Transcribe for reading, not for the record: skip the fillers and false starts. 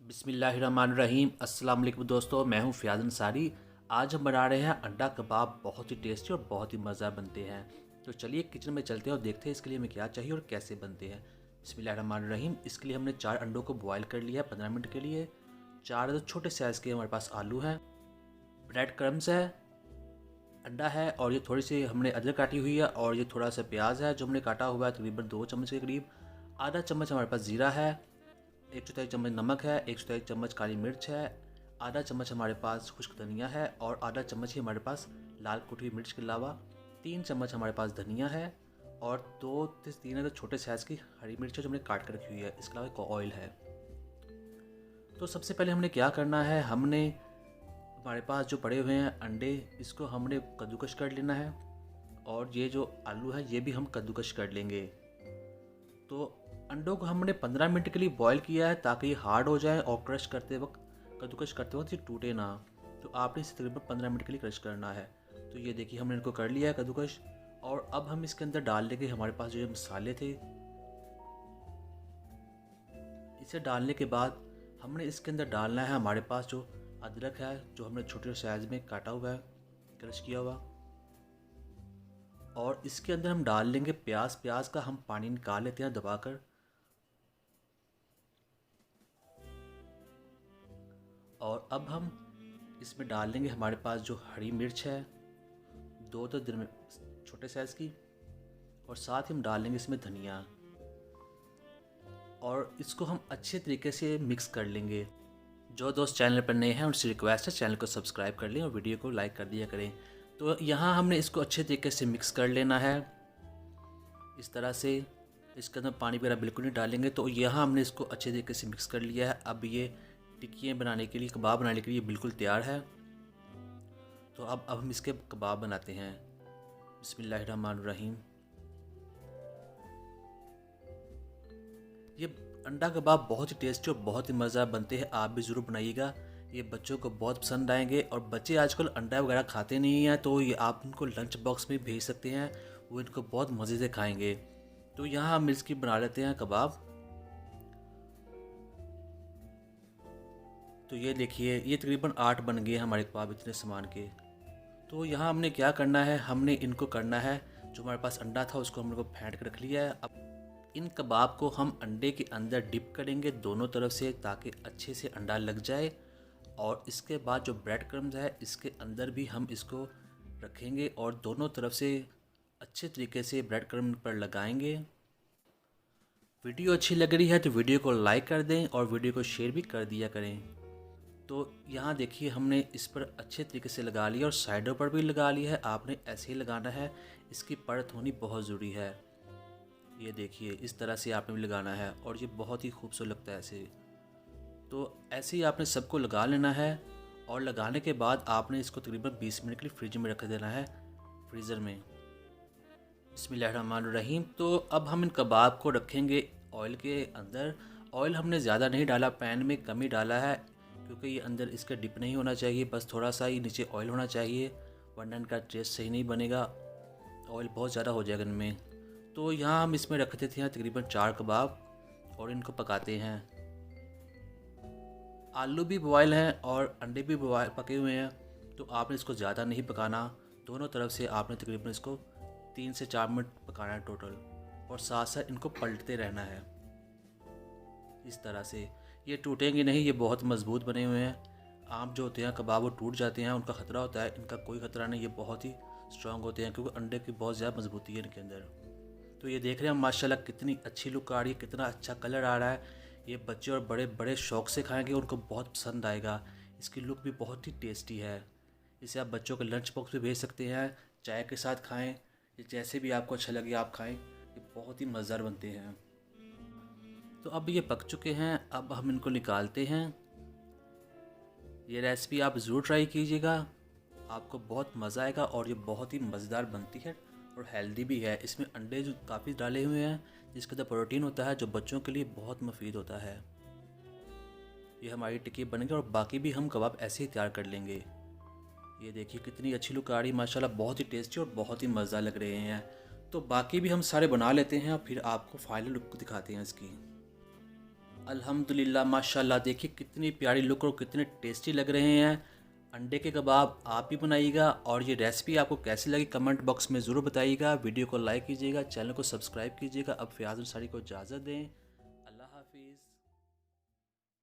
बिस्मिल्लाहिर्रहमानिर्रहीम। अस्सलाम वालेकुम दोस्तों, मैं हूं फ़ियाज़ अंसारी। आज हम बना रहे हैं अंडा कबाब। बहुत ही टेस्टी और बहुत ही मज़ेदार बनते हैं। तो चलिए किचन में चलते हैं और देखते हैं इसके लिए हमें क्या चाहिए और कैसे बनते हैं। बिस्मिल्लाहिर्रहमानिर्रहीम। इसके लिए हमने 4 अंडों को बॉयल कर लिया है 15 मिनट के लिए। 4 छोटे साइज़ के हमारे पास आलू हैं, ब्रेड क्रम्स है, अंडा है, और ये थोड़ी सी हमने अदरक काटी हुई है, और ये थोड़ा सा प्याज है जो हमने काटा हुआ है तकरीबन 2 चम्मच के करीब। आधा चम्मच हमारे पास ज़ीरा है, 1/4 चम्मच नमक है, 1/4 चम्मच काली मिर्च है, आधा चम्मच हमारे पास खुश्क धनिया है, और आधा चम्मच ही हमारे पास लाल कुटी हुई मिर्च के अलावा 3 चम्मच हमारे पास धनिया है, और 2 से 3 छोटे साइज़ की हरी मिर्च है जो हमने काट कर रखी हुई है। इसके अलावा एक ऑयल है। तो सबसे पहले हमने क्या करना है, हमने हमारे पास जो पड़े हुए हैं अंडे, इसको हमने कद्दूकश कर लेना है, और ये जो आलू है ये भी हम कद्दूकश कर लेंगे। तो अंडों को हमने 15 मिनट के लिए बॉईल किया है ताकि ये हार्ड हो जाए और कद्दूकश करते वक्त ये टूटे ना। तो आपने इसे तकरीबन 15 मिनट के लिए क्रश करना है। तो ये देखिए हमने इनको कर लिया है कद्दूकश। और अब हम इसके अंदर डाल लेंगे हमारे पास जो ये मसाले थे। इसे डालने के बाद हमने इसके अंदर डालना है हमारे पास जो अदरक है जो हमने छोटे साइज़ में काटा हुआ है, क्रश किया हुआ। और इसके अंदर हम डाल लेंगे प्याज। प्याज का हम पानी निकाल लेते हैं दबाकर। और अब हम इसमें डाल लेंगे हमारे पास जो हरी मिर्च है, 2 तो छोटे साइज़ की, और साथ ही हम डाल लेंगे इसमें धनिया, और इसको हम अच्छे तरीके से मिक्स कर लेंगे। जो दोस्त चैनल पर नए हैं उनसे रिक्वेस्ट है चैनल को सब्सक्राइब कर लें और वीडियो को लाइक कर दिया करें। तो यहाँ हमने इसको अच्छे तरीके से मिक्स कर लेना है इस तरह से। इसके अंदर पानी वगैरह बिल्कुल नहीं डालेंगे। तो यहाँ हमने इसको अच्छे तरीके से मिक्स कर लिया है। अब ये टिक्कियाँ बनाने के लिए, कबाब बनाने के लिए बिल्कुल तैयार है। तो अब हम इसके कबाब बनाते हैं। बिस्मिल्लाहिर्रहमानिर्रहीम। ये अंडा कबाब बहुत ही टेस्टी और बहुत ही मज़ेदार बनते हैं। आप भी ज़रूर बनाइएगा। ये बच्चों को बहुत पसंद आएंगे, और बच्चे आजकल अंडा वगैरह खाते नहीं हैं, तो ये आप उनको लंच बॉक्स में भेज सकते हैं। वो इनको बहुत मज़े से खाएंगे। तो यहाँ हम इसकी बना लेते हैं कबाब। तो ये देखिए ये तकरीबन 8 बन गए हमारे कबाब इतने सामान के। तो यहाँ हमने क्या करना है, हमने इनको करना है, जो हमारे पास अंडा था उसको हमने को फेंट कर रख लिया है। अब इन कबाब को हम अंडे के अंदर डिप करेंगे दोनों तरफ से ताकि अच्छे से अंडा लग जाए। और इसके बाद जो ब्रेड क्रम्स है इसके अंदर भी हम इसको रखेंगे और दोनों तरफ से अच्छे तरीके से ब्रेड क्रम्ब पर लगाएंगे। वीडियो अच्छी लग रही है तो वीडियो को लाइक कर दें और वीडियो को शेयर भी कर दिया करें। तो यहाँ देखिए हमने इस पर अच्छे तरीके से लगा लिया और साइडों पर भी लगा लिया है। आपने ऐसे ही लगाना है, इसकी परत होनी बहुत ज़रूरी है। ये देखिए इस तरह से आपने भी लगाना है, और ये बहुत ही खूबसूरत लगता है ऐसे। तो ऐसे ही आपने सबको लगा लेना है, और लगाने के बाद आपने इसको तकरीबन 20 मिनट के लिए फ्रिज में रख देना है, फ्रीज़र में। बिस्मिल्लाहिर्रहमानिर्रहीम। तो अब हम इन कबाब को रखेंगे ऑयल के अंदर। ऑयल हमने ज़्यादा नहीं डाला, पैन में कम ही डाला है, क्योंकि ये अंदर इसका डिप नहीं होना चाहिए, बस थोड़ा सा ही नीचे ऑयल होना चाहिए, वरना इनका टेस्ट सही नहीं बनेगा, ऑयल बहुत ज़्यादा हो जाएगा इनमें। तो यहाँ हम इसमें रख देते हैं तकरीबन 4 कबाब, और इनको पकाते हैं। आलू भी बॉयल हैं और अंडे भी बॉयल पके हुए हैं, तो आपने इसको ज़्यादा नहीं पकाना। दोनों तरफ से आपने तकरीबन इसको 3 से 4 मिनट पकाना है टोटल, और साथ साथ इनको पलटते रहना है इस तरह से। ये टूटेंगे नहीं, ये बहुत मज़बूत बने हुए हैं। आम जो होते हैं कबाब वो टूट जाते हैं, उनका ख़तरा होता है, इनका कोई ख़तरा नहीं, ये बहुत ही स्ट्रॉन्ग होते हैं क्योंकि अंडे की बहुत ज़्यादा मजबूती है इनके अंदर। तो ये देख रहे हैं माशाल्लाह कितनी अच्छी लुक आ रही है, कितना अच्छा कलर आ रहा है। ये बच्चे और बड़े बड़े शौक़ से खाएंगे, उनको बहुत पसंद आएगा। इसकी लुक भी बहुत ही टेस्टी है। इसे आप बच्चों के लंच बॉक्स में भेज सकते हैं, चाय के साथ खाएं, ये जैसे भी आपको अच्छा लगे आप खाएं। ये बहुत ही मज़ेदार बनते हैं। तो अब ये पक चुके हैं, अब हम इनको निकालते हैं। ये रेसिपी आप ज़रूर ट्राई कीजिएगा, आपको बहुत मज़ा आएगा, और ये बहुत ही मज़ेदार बनती है और हेल्दी भी है। इसमें अंडे जो काफ़ी डाले हुए हैं जिसके अंदर प्रोटीन होता है, जो बच्चों के लिए बहुत मुफीद होता है। ये हमारी टिक्की बन गई, और बाकी भी हम कबाब ऐसे ही तैयार कर लेंगे। ये देखिए कितनी अच्छी लुक आ रही है माशाल्लाह, बहुत ही टेस्टी और बहुत ही मज़ेदार लग रहे हैं। तो बाकी भी हम सारे बना लेते हैं और फिर आपको फाइनल लुक दिखाते हैं इसकी। अल्हम्दुलिल्लाह माशाल्लाह, देखिए कितनी प्यारी लुक और कितने टेस्टी लग रहे हैं अंडे के कबाब। आप भी बनाइएगा और ये रेसिपी आपको कैसी लगी कमेंट बॉक्स में ज़रूर बताइएगा। वीडियो को लाइक कीजिएगा, चैनल को सब्सक्राइब कीजिएगा। अब फ़याज़ अंसारी को इजाज़त दें। अल्लाह हाफिज़।